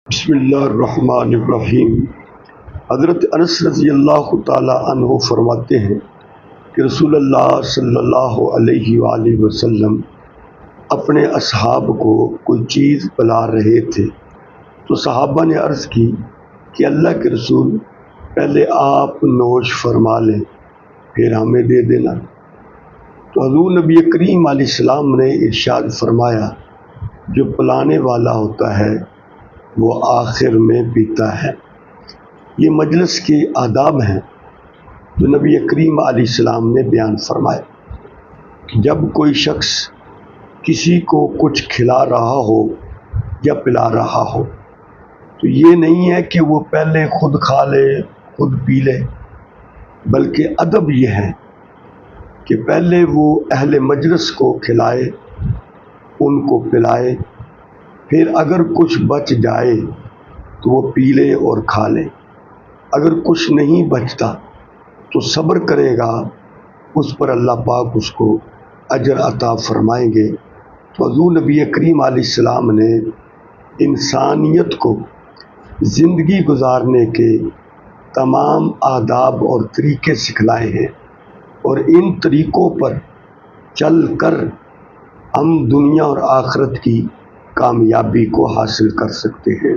بسم اللہ الرحمن الرحیم۔ حضرت انس رضی اللہ تعالی عنہ فرماتے ہیں کہ رسول اللہ صلی اللہ علیہ وآلہ وسلم اپنے اصحاب کو کوئی چیز پلا رہے تھے تو صحابہ نے عرض کی کہ اللہ کے رسول پہلے آپ نوش فرما لیں پھر ہمیں دے دینا۔ تو حضور نبی کریم علیہ السلام نے ارشاد فرمایا، جو پلانے والا ہوتا ہے وہ آخر میں پیتا ہے۔ یہ مجلس کے آداب ہیں جو نبی کریم علیہ السلام نے بیان فرمائے۔ جب کوئی شخص کسی کو کچھ کھلا رہا ہو یا پلا رہا ہو تو یہ نہیں ہے کہ وہ پہلے خود کھا لے خود پی لے، بلکہ ادب یہ ہے کہ پہلے وہ اہل مجلس کو کھلائے، ان کو پلائے، پھر اگر کچھ بچ جائے تو وہ پی لے اور کھا لے۔ اگر کچھ نہیں بچتا تو صبر کرے گا، اس پر اللہ پاک اس کو اجر عطا فرمائیں گے۔ تو حضور نبی کریم علیہ السلام نے انسانیت کو زندگی گزارنے کے تمام آداب اور طریقے سکھلائے ہیں، اور ان طریقوں پر چل کر ہم دنیا اور آخرت کی کامیابی کو حاصل کر سکتے ہیں۔